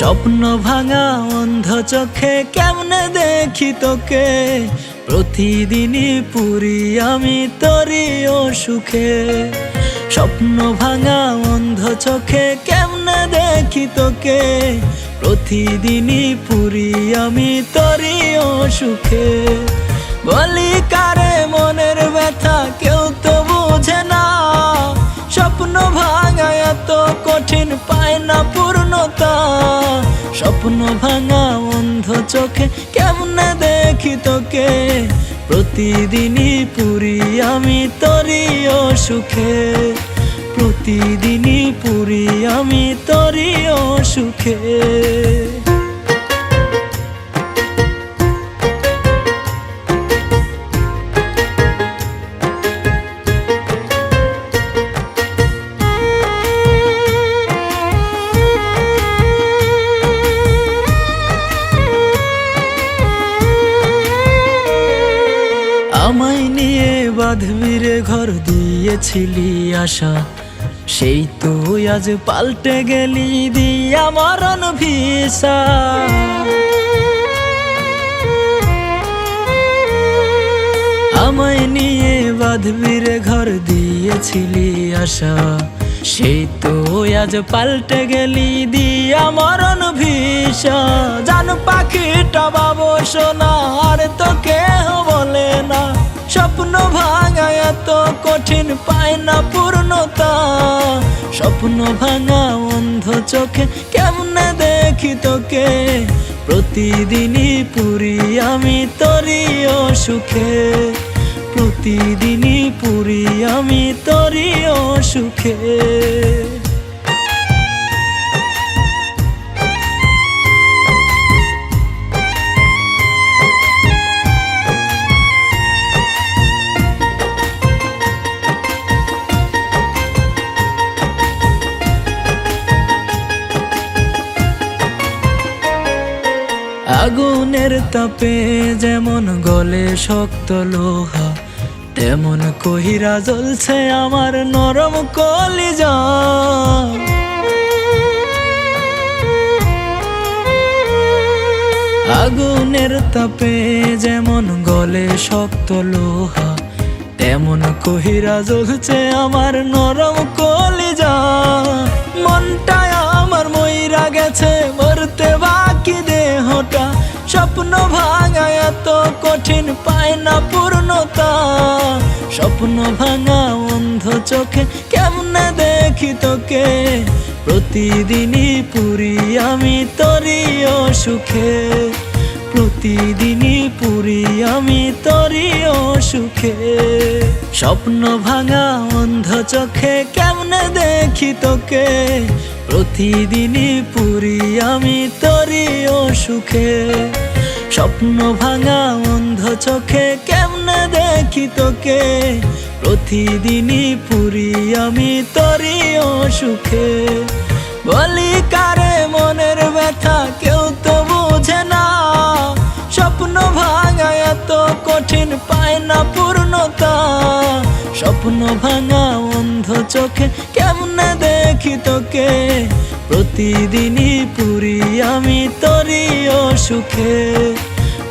স্বপ্ন ভাঙা অন্ধ চোখে কেমনে দেখি তোকে, প্রতিদিনই পুরি আমি তোরি অসুখে। স্বপ্ন ভাঙা অন্ধ চোখে কেমনে দেখি তোকে, প্রতিদিনই পুরি আমি তোরি অসুখে। বলি কারে মনের ব্যথা কেউ তো বুঝে না, স্বপ্ন ভাঙা এত কঠিন পায় না পূর্ণতা। স্বপ্ন ভাঙা অন্ধ চোখে কেমনে দেখি তোকে, প্রতিদিনই পুরি আমি তোরি অসুখে। প্রতিদিনই পুরি আমি তোরি অসুখে। আমায় নিয়ে বাঁধবি রে ঘর দিয়েছিলি আশা, সেই তুই আজ পাল্টে গেলি দিয়া মরণ ভিসা। আমায় নিয়ে বাঁধবি রে ঘর দিয়েছিলি আশা, সেই তুই আজ পাল্টে গেলি দিয়া মরণ ভিসা। জান পাখিটা বাবু সোনা আর তো কেহ বলে না, স্বপ্ন ভাঙা এত কঠিন পায় না পূর্ণতা। স্বপ্ন ভাঙা অন্ধ চোখে কেমনে দেখি তোকে, প্রতিদিনই পুরি আমি তোরি অসুখে। প্রতিদিনই পুরি আমি তোরি অসুখে। আগুনের তাপে যেমন গলে শক্ত লোহা, তেমন কহিরা জ্বলছে আমার নরম কলিজা। আগুনের তাপে যেমন গলে শক্ত লোহা, তেমন কহিরা জ্বলছে আমার নরম কলিজা। মনটায় আমার মইরা গেছে মরতে বাকি দেহটা, স্বপ্ন ভাঙা এত কঠিন পায় না পূর্ণতা। স্বপ্ন ভাঙা অন্ধ চোখে কেমনে দেখি তোকে, প্রতিদিনই পুরি আমি তোরি অসুখে। প্রতিদিনই পুরি আমি তোরি অসুখে। স্বপ্ন ভাঙা অন্ধ চোখে কেমনে দেখি তোকে, প্রতিদিনই পুরি আমি তোরি অসুখে। স্বপ্ন ভাঙা অন্ধ চোখে কেমনে দেখি তোকে, প্রতিদিনই পুরি আমি তোরি অসুখে। বলি কারে মনের ব্যথা কেউ তো বুঝে না, স্বপ্ন ভাঙা এত কঠিন পায় না পূর্ণতা। স্বপ্ন ভাঙা অন্ধ চোখে কেমনে দেখি তোকে, প্রতিদিনই পুরি আমি তোরি অসুখে।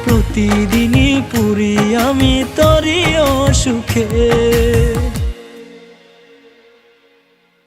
প্রতিদিনই পুরি আমি তোরি অসুখে।